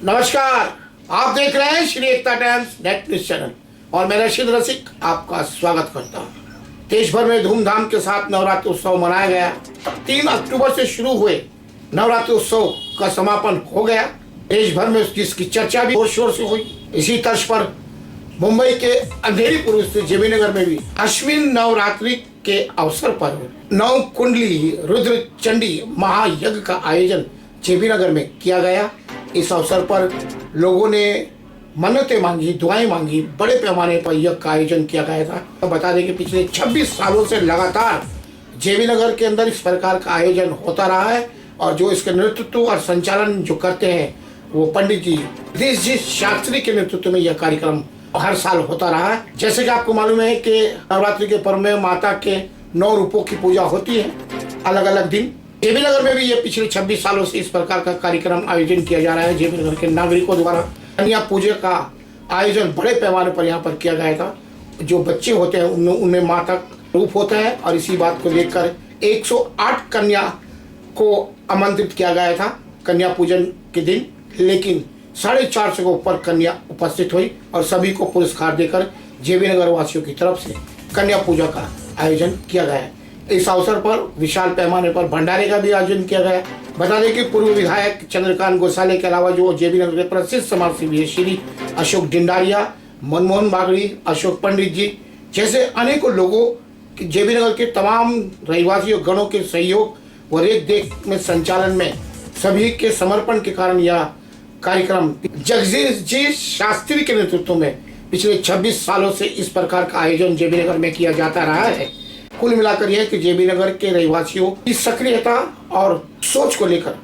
नमस्कार, आप देख रहे हैं श्री एकता टाइम्स नेट न्यूज चैनल और मैं रशीद रसिक आपका स्वागत करता हूं। देश भर में धूमधाम के साथ नवरात्रि उत्सव मनाया गया। 3 अक्टूबर से शुरू हुए नवरात्रि उत्सव का समापन हो गया। देश भर में जिसकी चर्चा भी जोर शोर से हुई। इसी तर्ज पर मुंबई के अंधेरी पूर्व स्थित जेबी नगर में भी अश्विन नवरात्रि के अवसर पर 9 कुंडली रुद्र चंडी महायज्ञ का आयोजन जेबी नगर में किया गया। इस अवसर पर लोगों ने मन्नतें मांगी, दुआएं मांगी। बड़े पैमाने पर यज्ञ का आयोजन किया गया था। तो बता दें कि पिछले 26 सालों से लगातार जेबी नगर के अंदर इस प्रकार का आयोजन होता रहा है और जो इसके नेतृत्व और संचालन जो करते हैं वो पंडित जी गिरीश जी शास्त्री के नेतृत्व में यह कार्यक्रम हर साल होता रहा है। जैसे कि आपको मालूम है कि नवरात्रि के पर्व में माता के 9 रूपों की पूजा होती है अलग अलग दिन। जेबी नगर में भी ये पिछले 26 सालों से इस प्रकार का कार्यक्रम आयोजन किया जा रहा है। जेबी नगर के नागरिकों द्वारा कन्या पूजा का आयोजन बड़े पैमाने पर यहाँ पर किया गया था। जो बच्चे होते हैं उनमें माता रूप होता है और इसी बात को लेकर 108 कन्या को आमंत्रित किया गया था कन्या पूजन के दिन, लेकिन 450 के ऊपर कन्या उपस्थित हुई और सभी को पुरस्कार देकर जेबी नगर वासियों की तरफ से कन्या पूजा का आयोजन किया गया। इस अवसर पर विशाल पैमाने पर भंडारे का भी आयोजन किया गया। बता दें कि पूर्व विधायक चंद्रकांत गोसाले के अलावा जो जेबी नगर के प्रसिद्ध समाजसेवी श्री अशोक डिंडारिया, मनमोहन बागड़ी, अशोक पंडित जी जैसे अनेकों लोगों जेबी नगर के तमाम रहिवासियों गणों के सहयोग व रेख देख में संचालन में सभी के समर्पण के कारण यह कार्यक्रम जगदीश जी शास्त्री के नेतृत्व में पिछले 26 सालों से इस प्रकार का आयोजन जेबी नगर में किया जाता रहा है। कुल मिलाकर यह कि जेबी नगर के रहवासियों की सक्रियता और सोच को लेकर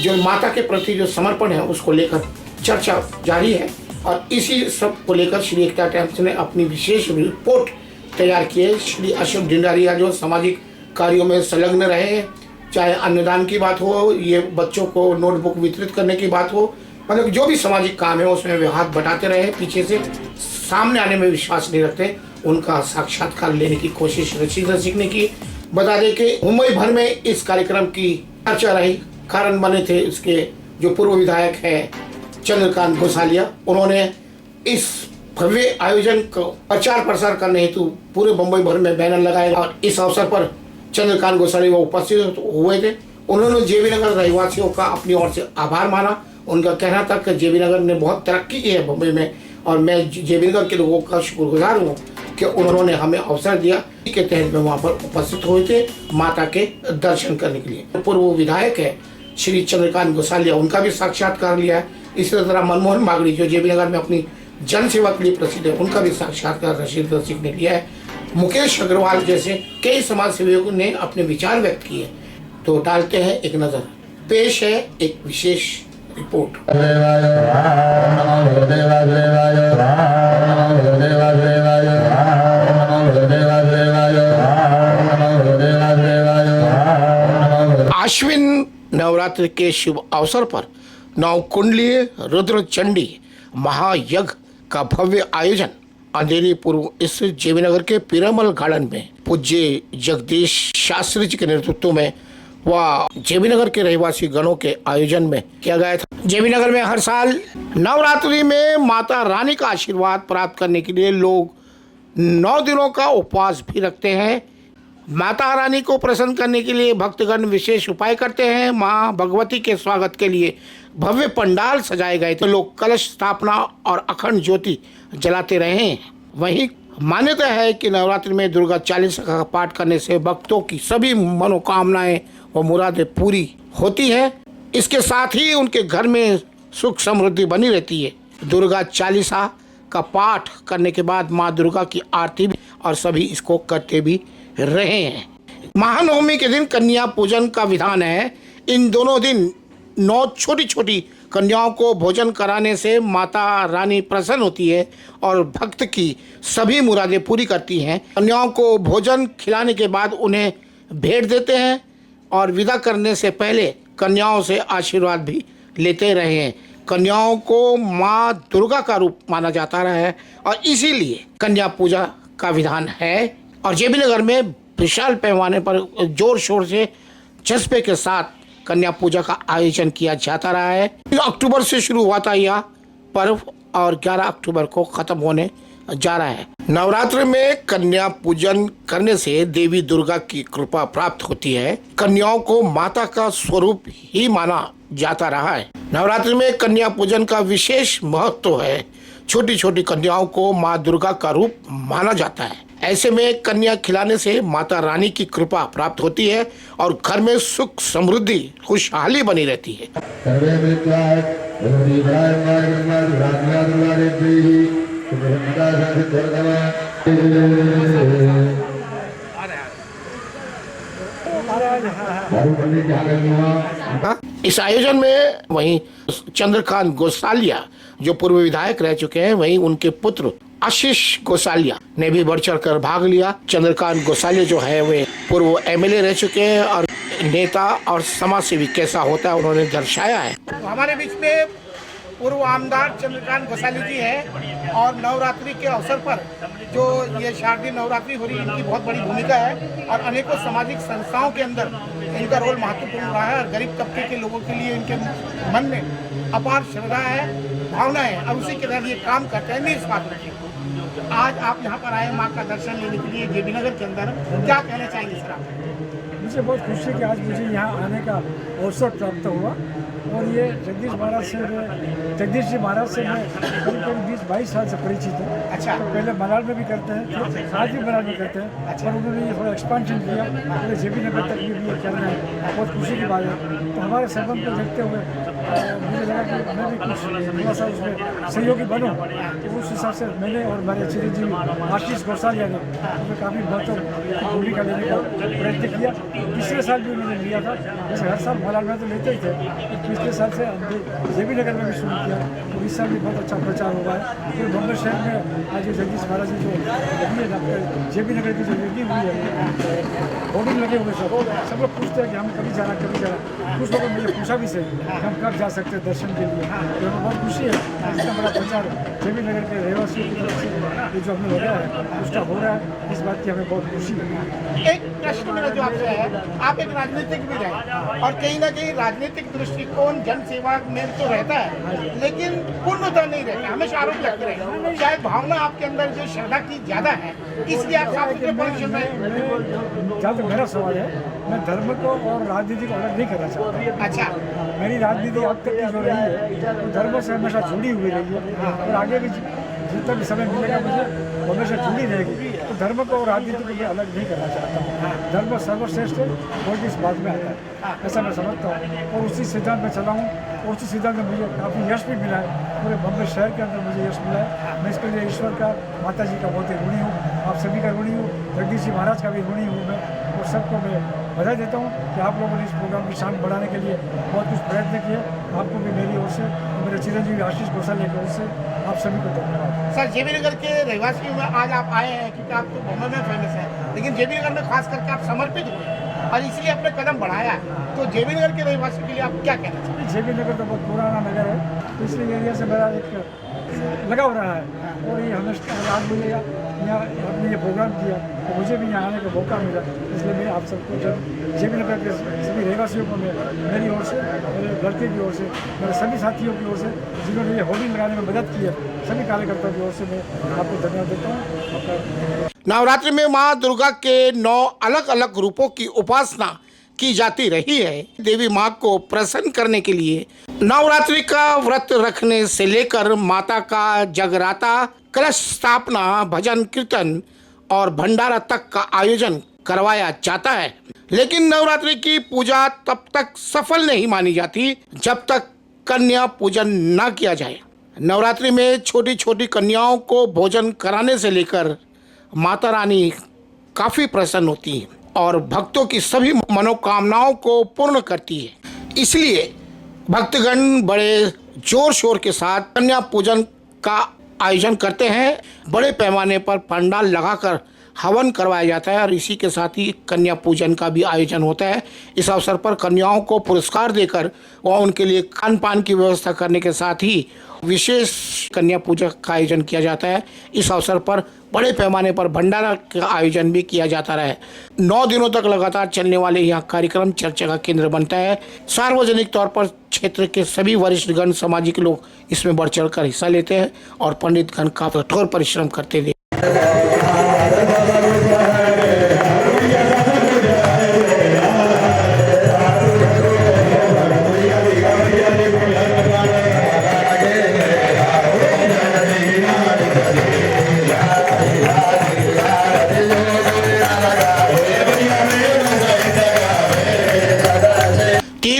जो माता के प्रति जो समर्पण है उसको लेकर चर्चा जारी है और इसी सब को लेकर श्री एकता टाइम्स ने अपनी विशेष रिपोर्ट तैयार की है। श्री अशोक डिंडारिया जो सामाजिक कार्यों में संलग्न रहे हैं, चाहे अन्नदान की बात हो, ये बच्चों को नोटबुक वितरित करने की बात हो, मतलब जो भी सामाजिक काम है उसमें वे हाथ बटाते रहे, पीछे से सामने आने में विश्वास नहीं रखते। उनका साक्षात्कार लेने की कोशिश रशीद रसिक ने की। बता दें कि मुंबई भर में इस कार्यक्रम की चर्चा रही। कारण बने थे इसके जो पूर्व विधायक है चंद्रकांत गोसालिया, उन्होंने इस भव्य आयोजन को प्रचार प्रसार करने हेतु पूरे मुंबई भर में बैनर लगाए और इस अवसर पर चंद्रकांत गोसालिया उपस्थित हुए थे। उन्होंने जेबी नगर रहवासियों का अपनी ओर से आभार माना। उनका कहना था कि जेबी नगर ने बहुत तरक्की की है मुंबई में और मैं जेबी नगर के लोगों का शुक्रगुजार हूँ कि उन्होंने हमें अवसर दिया के तहत में वहाँ पर उपस्थित हुए थे माता के दर्शन करने के लिए। पूर्व विधायक है श्री चंद्रकांत गोसालिया, उनका भी साक्षात्कार लिया है। इसी तरह मनमोहन बागड़ी जो जेबी नगर में अपनी जन सेवा के लिए प्रसिद्ध है, उनका भी साक्षात्कार रशीद रसिक ने लिया है। मुकेश अग्रवाल जैसे कई समाज सेवियों ने अपने विचार व्यक्त किए। तो डालते हैं एक नजर, पेश है एक विशेष रिपोर्ट। अश्विन नवरात्रि के शुभ अवसर पर 9 कुंडलीय रुद्र चंडी महायज्ञ का भव्य आयोजन अंधेरी पूर्व स्थित जेबी नगर के पीरामल गार्डन में पूज्य जगदीश शास्त्री जी के नेतृत्व में व जेबी नगर के रहवासी गणों के आयोजन में किया गया था। जेबी नगर में हर साल नवरात्रि में माता रानी का आशीर्वाद प्राप्त करने के लिए लोग 9 दिनों का उपवास भी रखते हैं। माता रानी को प्रसन्न करने के लिए भक्तगण विशेष उपाय करते हैं। माँ भगवती के स्वागत के लिए भव्य पंडाल सजाए गए थे। लोग कलश स्थापना और अखंड ज्योति जलाते रहे हैं। वहीं मान्यता है कि नवरात्रि में दुर्गा चालीसा का पाठ करने से भक्तों की सभी मनोकामनाएं व मुरादें पूरी होती है। इसके साथ ही उनके घर में सुख समृद्धि बनी रहती है। दुर्गा चालीसा का पाठ करने के बाद माँ दुर्गा की आरती भी और सभी इसको करते भी रहे हैं। महानवमी के दिन कन्या पूजन का विधान है। इन दोनों दिन 9 छोटी छोटी कन्याओं को भोजन कराने से माता रानी प्रसन्न होती है और भक्त की सभी मुरादें पूरी करती हैं। कन्याओं को भोजन खिलाने के बाद उन्हें भेंट देते हैं और विदा करने से पहले कन्याओं से आशीर्वाद भी लेते रहे हैं। कन्याओं को माँ दुर्गा का रूप माना जाता रहा है और इसीलिए कन्या पूजा का विधान है। और जेबी नगर में विशाल पैमाने पर जोर शोर से जज्बे के साथ कन्या पूजा का आयोजन किया जाता रहा है। 3 अक्टूबर से शुरू हुआ था यह पर्व और 11 अक्टूबर को खत्म होने जा रहा है। नवरात्र में कन्या पूजन करने से देवी दुर्गा की कृपा प्राप्त होती है। कन्याओं को माता का स्वरूप ही माना जाता रहा है। नवरात्रि में कन्या पूजन का विशेष महत्व है। छोटी छोटी कन्याओं को माँ दुर्गा का रूप माना जाता है। ऐसे में कन्या खिलाने से माता रानी की कृपा प्राप्त होती है और घर में सुख समृद्धि खुशहाली बनी रहती है। इस आयोजन में वहीं चंद्रकांत गोसालिया जो पूर्व विधायक रह चुके हैं, वहीं उनके पुत्र आशीष गोसालिया ने भी बढ़ चढ़ कर भाग लिया। चंद्रकांत गोसालिया जो है वे पूर्व एमएलए रह चुके हैं और नेता और समाज सेवी कैसा होता है उन्होंने दर्शाया है। तो हमारे बीच में पूर्व आमदार चंद्रकांत गोसाली जी है और नवरात्रि के अवसर पर जो ये शारदीय नवरात्रि हो रही है, इनकी बहुत बड़ी भूमिका है और अनेकों सामाजिक संस्थाओं के अंदर इनका रोल महत्वपूर्ण रहा है और गरीब तबके के लोगों के लिए इनके मन में अपार श्रद्धा है, भावना है और उसी के तहत ये काम करते हैं निस्वार्थ। आज आप यहाँ पर आए माँ का दर्शन लेने के लिए जेबी नगर के अंदर, क्या कहना चाहेंगे सर आप? मुझे बहुत खुशी है कि आज मुझे यहाँ आने का अवसर प्राप्त हुआ और ये जगदीश जी महाराज से मैं करीब 20-22 साल से परिचित हूँ। अच्छा। तो पहले मलाड में भी करते हैं, आज भी मलाड में करते हैं। अच्छा। और उन्होंने ये थोड़ा एक्सपांशन किया, पूरे जेबी नगर तक भी ये करना है, बहुत खुशी की बात है। तो हमारे संबंध को देखते हुए मुझे लगा कि मैं भी कुछ थोड़ा सा उसमें सहयोगी बनूँ। तो उस हिसाब से मैंने और हमारे चिरंजीवी आशीष गोसालिया ने उसमें काफ़ी महत्वपूर्ण भूमिका लेने का प्रयत्न किया। पिछले साल भी उन्होंने लिया था, जैसे हर साल मलाड में तो लेते ही थे, पिछले साल से जेबी नगर में भी शुरू किया। तो इस साल भी बहुत अच्छा प्रचार हुआ है। फिर बम्बई शहर में आज जगदीश महाराज जी जो जेबी नगर की जो लगी हुई है, होर्डिंग लगे हुए सब लोग पूछते हैं कि हम कभी जाना कभी जाना। कुछ लोगों ने मुझे पूछा भी से हम कब जा सकते हैं दर्शन के लिए। तो हमें बहुत खुशी है, इतना बड़ा प्रचार जेबी नगर के रहवासियों की तरफ से ये जो हमने लगाया है उसका हो रहा है, इस बात की हमें बहुत खुशी है। एक प्रश्न मेरा जो आपसे है, आप एक राजनीतिक भी रहे और कहीं ना कहीं राजनीतिक दृष्टिकोण जन सेवा में तो रहता है लेकिन पूर्णतः नहीं रहता, हमेशा आरोप लगते रहे। शायद भावना आपके अंदर जो श्रद्धा की ज्यादा है इसलिए आप साफ सुथरे पॉलिटिशियन में। जहाँ तक मेरा सवाल है, मैं धर्म को और राजनीति को अलग नहीं करना चाहता। अच्छा। मेरी राजनीति अब तक की जो रही है वो धर्म से हमेशा जुड़ी हुई रही है और आगे भी जितना भी समय मिलेगा मुझे वो हमेशा जुड़ी रहेगी। तो धर्म को और राजनीति को मैं अलग नहीं करना चाहता हूँ। धर्म सर्वश्रेष्ठ है, पॉलिटिक्स बाद में आता है, ऐसा मैं समझता हूँ और उसी सिद्धांत में चला हूँ और उसी सिद्धांत में मुझे काफ़ी यश भी मिला है। पूरे बम्बई शहर के अंदर मुझे यश मिला है। मैं इसके लिए ईश्वर का, माता जी का बहुत ही ऋणी हूँ, आप सभी का ऋणी हूँ, जगदीश जी महाराज का भी ऋणी हूँ मैं। और सबको मैं बधाई देता हूँ कि आप लोगों ने इस प्रोग्राम की शान बढ़ाने के लिए बहुत कुछ प्रयत्न किए। आपको भी मेरी ओर से, मेरे चिरंजीवी आशीष गोसालिया की ओर से आप सभी को धन्यवाद। सर, जेबी नगर के रहवासियों में आज आप आए हैं क्योंकि आप तो बम्बई में फेमस है, लेकिन जेबी नगर में खास करके आप समर्पित हुए और इसलिए अपने कदम बढ़ाया। तो जेबी नगर के रहवासियों के लिए आप क्या कहना चाहते हैं? जेबी नगर तो बहुत पुराना नगर है, तो इसलिए एरिया से मेरा एक लगाव रहा है और ये हमेशा आज मुझे यहाँ आपने ये प्रोग्राम किया तो मुझे भी यहाँ आने का मौका मिला। इसलिए मैं आप सबको जेबी नगर के सभी रहवासियों को मेरी ओर से, मेरे लड़के की ओर से, मेरे सभी साथियों की ओर से जिन्होंने ये होर्डिंग लगाने में मदद की है, सभी कार्यकर्ताओं की ओर से मैं आपको धन्यवाद देता हूँ। नवरात्रि में माँ दुर्गा के 9 अलग अलग रूपों की उपासना की जाती रही है। देवी माँ को प्रसन्न करने के लिए नवरात्रि का व्रत रखने से लेकर माता का जगराता, कलश स्थापना, भजन कीर्तन और भंडारा तक का आयोजन करवाया जाता है। लेकिन नवरात्रि की पूजा तब तक सफल नहीं मानी जाती जब तक कन्या पूजन न किया जाए। नवरात्रि में छोटी छोटी कन्याओं को भोजन कराने से लेकर माता रानी काफ़ी प्रसन्न होती है और भक्तों की सभी मनोकामनाओं को पूर्ण करती है। इसलिए भक्तगण बड़े जोर शोर के साथ कन्या पूजन का आयोजन करते हैं। बड़े पैमाने पर पंडाल लगाकर हवन करवाया जाता है और इसी के साथ ही कन्या पूजन का भी आयोजन होता है। इस अवसर पर कन्याओं को पुरस्कार देकर व उनके लिए खान पान की व्यवस्था करने के साथ ही विशेष कन्या पूजा का आयोजन किया जाता है। इस अवसर पर बड़े पैमाने पर भंडारा का आयोजन भी किया जाता रहा है। 9 दिनों तक लगातार चलने वाले यह कार्यक्रम चर्चा का केंद्र बनता है। सार्वजनिक तौर पर क्षेत्र के सभी वरिष्ठगण सामाजिक लोग इसमें बढ़ चढ़ कर हिस्सा लेते हैं और पंडितगण का कठोर परिश्रम करते हैं।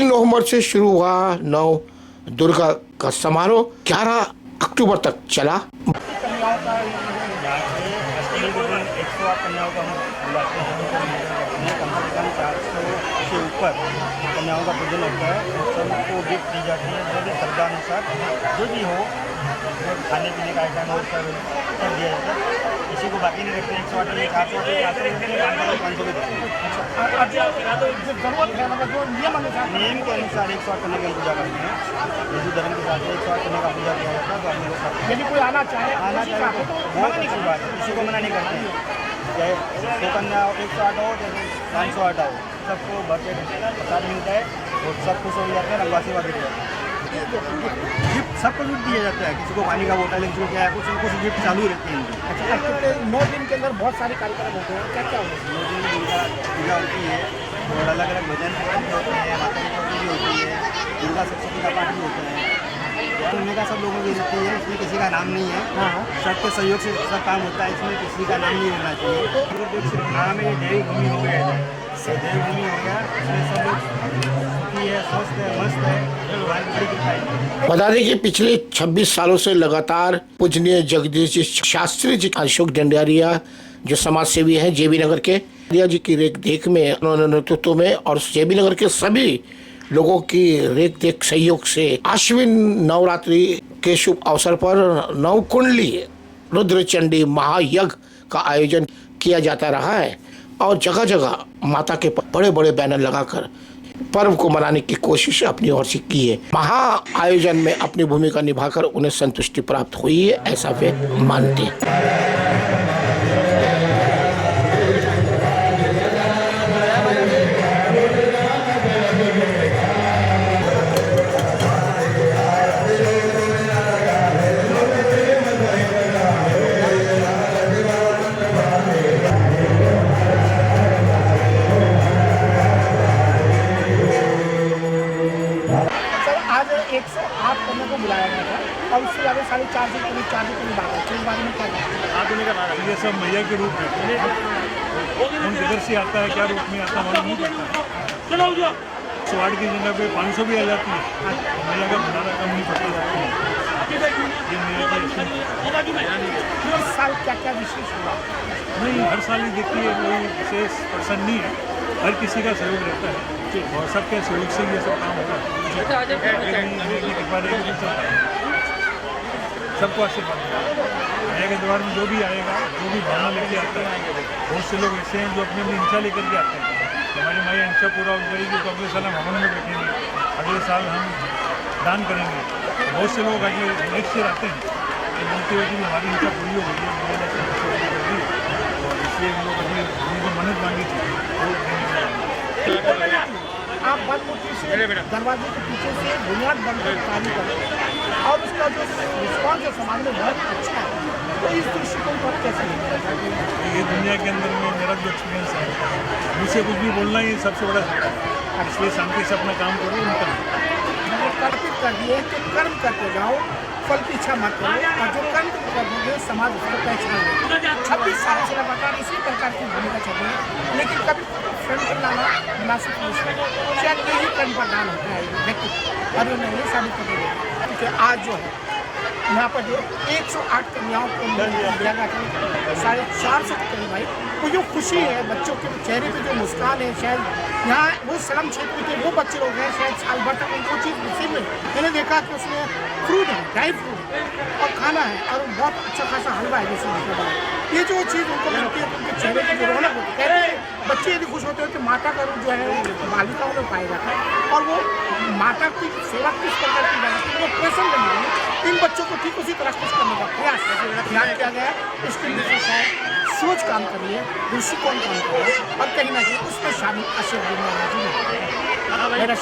नवंबर से शुरू हुआ नव दुर्गा का समारोह 11 अक्टूबर तक चला। कन्याओं का अष्टमी के दिन 108 कन्याओं का हम बुलाते हैं। कम से कम 400 से ऊपर कन्याओं का पूजन होता है। सबको गिफ्ट दी जाती है, जो भी श्रद्धा अनुसार जो भी हो, खाने पीने का आइटम हो सब कर दिया जाता है। किसी को बाकी नहीं रखते। 108 में 400 के 500 भी देते हैं। जरूरत है मतलब जो नियम अनुसार नियम के अनुसार 108 कन्या की हम पूजा करते हैं। हिंदू धर्म के साथ 108 कन्या का पूजा किया जाता है। तो हम लोग करते हैं। यदि कोई आना चाहे तो बहुत अच्छी बात है, किसी को मना नहीं करते हैं। चाहे 100 कन्या 108 हो, जैसे 508 हो, सबको बकेट प्रसाद मिलता है और सब खुश हो जाते हैं। रंग आशीर्वाद देते हैं। गिफ्ट सबको गिफ्ट दिया जाता है। किसी को पानी का बोतल, किसी को क्या है, कुछ न कुछ गिफ्ट चालू रहते हैं। अच्छा, कितने 9 दिन के अंदर बहुत सारे कार्यक्रम होते हैं, क्या क्या होते हैं? 9 दिन दुर्गा पूजा होती है और अलग अलग भजन होते हैं, माता की चौकी भी होती है, दुर्गा सप्तशती का पाठ भी होता है। करने का सब लोगों की रहती है, इसमें किसी का नाम नहीं है। सबके सहयोग से सब काम होता है, इसमें किसी का नाम नहीं रहना चाहिए। नाम है देवभूमि हो गया, देवभूमि हो गया, इसमें सब लोग सुखी है, स्वस्थ है, मस्त है, हमारी बड़ी कृपा है। बता दें कि पिछले 26 सालों से लगातार पूजनीय जगदीश जी शास्त्री जी, अशोक डंडारिया जो समाज सेवी हैं जेबी नगर के, जी की रेख देख में, उन्होंने नेतृत्व में और जेबी नगर के सभी लोगों की रेख देख सहयोग से आश्विन नवरात्रि के शुभ अवसर पर नवकुंडली रुद्रचंडी महायज्ञ का आयोजन किया जाता रहा है और जगह जगह माता के बड़े बड़े बैनर लगाकर पर्व को मनाने की कोशिश अपनी ओर से की है। महा आयोजन में अपनी भूमिका निभाकर उन्हें संतुष्टि प्राप्त हुई है, ऐसा वे मानते हैं। सर, आज 108 कन्या को बुलाया गया था और उससे ज़्यादा 450 करीब 4 के करीब आ गए। तो इस बारे में क्या कहते ये सब मैया के रूप में कौन किधर से आता है, क्या रूप में आता है मालूम नहीं पड़ता। 108 की जगह पे 500 भी आ जाती है। मैया का भंडारा कम नहीं पड़ता जाती है। ये मैया की हैं? इस साल क्या क्या विशेष हुआ? नहीं, हर साल ही देखती है, कोई विशेष पर्सन नहीं है, हर किसी का सहयोग रहता है और सबके सहयोग से ये सब काम होता है। कृपा रहेगी तो सबको आशीर्वाद मिलेगा। मैया के द्वार में जो भी आएगा, जो भी भावना लेके आता है, बहुत से लोग ऐसे हैं जो अपनी अपनी इच्छा लेकर के आते हैं। हमारी मैया इच्छा पूरा हो जाएगी तो अगले साल हम हवन में बैठेंगे, अगले साल हम दान करेंगे। बहुत से लोग आगे नेक्स्ट ईयर आते हैं तो बोलते हुए कि हमारी इच्छा पूरी हो गई है, और इसलिए हम लोग अभी जो मन्नत मांगी थी वो देने के लिए। आप बंद मूर्ति से दरवाजे के पीछे से बुनियाद बनकर कार्य करें और उसका जो रिस्पॉन्स है समाज में बहुत अच्छा है। तो इस दृष्टिकोण पर कैसे लेंगे? ये दुनिया के अंदर में मेरा जो एक्सपीरियंस है, मुझसे कुछ भी बोलना ही सबसे बड़ा है, इसलिए शांति से अपना काम करो, निकल कर्पित कर दिए कि कर्म करते जाओ, फल की इच्छा मत करो और जो कर्म कर दोगे समाज उसको पहचान लेगा। 26 साल से लगातार इसी प्रकार की भूमिका चल रही है, लेकिन कभी फ्रंट पर लाना मुनासिब नहीं है। शायद यही कर्म पर दान होता है व्यक्ति और ये नहीं साबित कर देगा। क्योंकि आज जो है यहाँ पर जो 108 कन्याओं को दिया गया था, 450 के करीब आई, वो जो खुशी है बच्चों के चेहरे पे जो मुस्कान है, शायद यहाँ वो स्लम क्षेत्र के वो बच्चे लोग हैं, शायद साल भर तक उनको चीज़ नसीब में। मैंने देखा कि उसमें फ्रूट है, ड्राई फ्रूट और खाना है और बहुत अच्छा खासा हलवा है जैसे ये जो चीज़ उनको मिलती है, उनके चेहरे की जो रौनक होती है, कहते हैं बच्चे यदि खुश होते हैं तो माता का रूप जो है बालिकाओं में पाया जाता है और वो माता की सेवा किस प्रकार की जाती है, वो प्रसन्न बनी है। इन बच्चों को ठीक उसी तरह खुश करने का प्रयास किया गया है। इसके लिए शायद सोच काम कर रही है, दृष्टिकोण काम कर रही है, और कहीं ना कहीं उसमें शामिल आशीर्वाद मेरा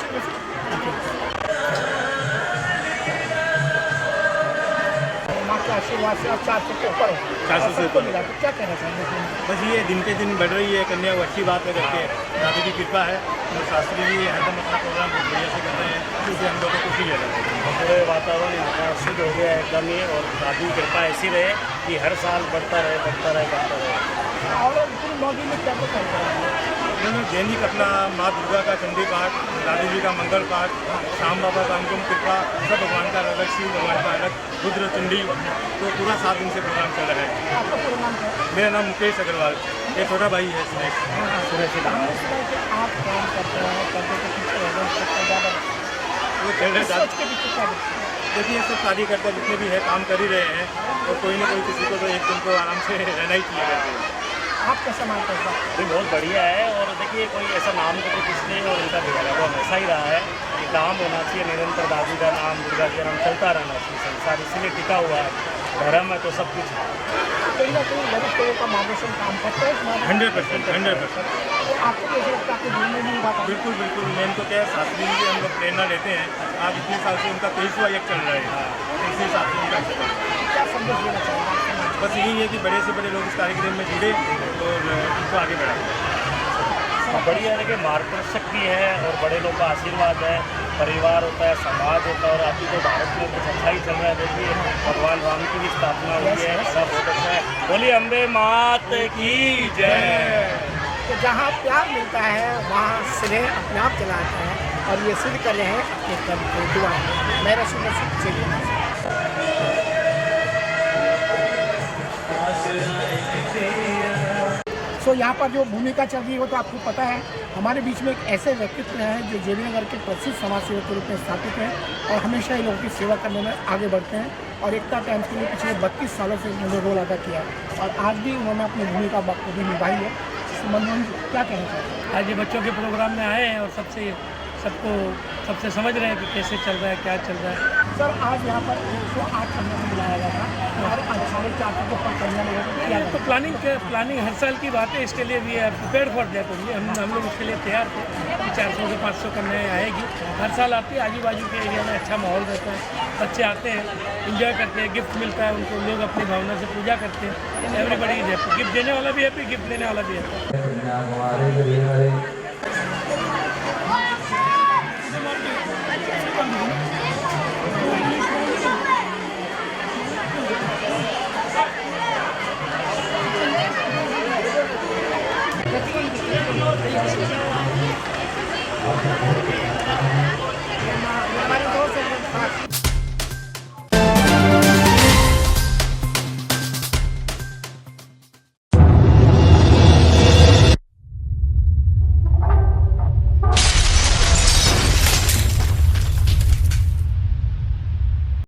माँ के आशीर्वाद से 400 के ऊपर 400 से ऊपर मिला, तो क्या कहना चाहेंगे? बस ये दिन पे दिन बढ़ रही है कन्या, वो अच्छी बात है करके दादी की कृपा है। और शास्त्री जी हरदम अपना प्रोग्राम बहुत बढ़िया से कर रहे हैं, जिससे हम लोगों को खुशी है। पूरे वातावरण यहाँ का शुद्ध हो गया है एकदम ही, और दादी की कृपा ऐसी रहे कि हर साल बढ़ता रहे बढ़ता रहे बढ़ता रहे। और पूरी नौकरी में क्या क्या करते हैं? उन्होंने दैनिक अपना माँ दुर्गा का चंडी पाठ, दादी जी का मंगल पाठ, श्याम बाबा का अनुपम कृपा, सब भगवान का अलग, शिव भगवान का अलग, रुद्र चंडी, तो पूरा 7 दिन से प्रोग्राम चल रहा है। आपका पूरा नाम क्या है? मेरा नाम मुकेश अग्रवाल, एक छोटा भाई है सुरेश। आप काम करते हैं, करते के पीछे सबसे ज़्यादा वो चल रहे सोच के पीछे क्या देखते हैं? देखिए सब कार्यकर्ता जितने भी है काम कर ही रहे हैं, और कोई ना कोई किसी को तो एक दिन को आराम से रहना ही चाहिए करते हैं। आप कैसा मानते हैं? ये बहुत बढ़िया है। और देखिए कोई ऐसा नाम तो किसने, और इनका बिगड़ा वो हमेशा ही रहा है कि काम होना चाहिए निरंतर, दादी का नाम दुर्गा का नाम चलता रहना चाहिए। संसार इसीलिए टिका हुआ है, धर्म है तो सब कुछ है। कहीं ना कहीं गरीब लोगों का मार्गदर्शन काम करता है। 100%। तो आपको कैसे लगता है आपके जीवन में भी बात आती है? बिल्कुल बिल्कुल, मेन तो क्या है, शास्त्री जी से हम लोग प्रेरणा लेते हैं। आज इतने साल से उनका 23वां यज्ञ चल रहा है, इसी हिसाब से उनका चल रहा है। क्या संदेश देना चाहेंगे आप समाज को? बस यही है कि बड़े से बड़े लोग इस कार्यक्रम में जुड़े और इनको आगे बढ़ाएं। बढ़िया है कि मार्गदर्शक भी है, और बड़े लोग का आशीर्वाद है, परिवार होता है, समाज होता है, और अभी तो भारत में कुछ अच्छा ही चल रहा है। देखिए भगवान राम की भी स्थापना हुई है, सब बहुत अच्छा है। बोलिए अम्बे मात की जय। तो जहाँ प्यार मिलता है वहाँ स्नेह अपने आप चला आता है, और ये सिद्ध कर रहे हैं अपने कर्म के दुआ। मेरा सुंदर चलिए। सो यहाँ पर जो भूमिका चल रही है वो तो आपको पता है। हमारे बीच में एक ऐसे व्यक्तित्व हैं जो जेबीनगर के प्रसिद्ध समाज सेवक के रूप में स्थापित हैं, और हमेशा ही लोगों की सेवा करने में आगे बढ़ते हैं, और एकता टाइम्स के लिए पिछले 32 सालों से उन्होंने रोल अदा किया, और आज भी उन्होंने अपनी भूमिका बखूबी निभाई है। मनोज क्या कहना चाहते हैं? आज ये बच्चों के प्रोग्राम में आए हैं, और सबसे समझ रहे हैं कि कैसे चल रहा है, क्या चल रहा है। सर आज यहाँ पर 108 कन्या को बुलाया गया था, और 450 को पर कन्या ने किया ये तो प्लानिंग हर साल की बात है। इसके लिए भी प्रिपेयर फॉर दैट होंगे, हम लोग उसके लिए तैयार थे कि 400 से 500 कन्याएँ आएगी। हर साल आती है, आजू बाजू के एरिया में अच्छा माहौल रहता है, बच्चे आते हैं, इंजॉय करते हैं, गिफ्ट मिलता है उनको, लोग अपनी भावना से पूजा करते हैं। एवरीबडी इज हैप्पी, गिफ्ट देने वाला भी हैप्पी, गिफ्ट लेने वाला भी हैप्पी। है।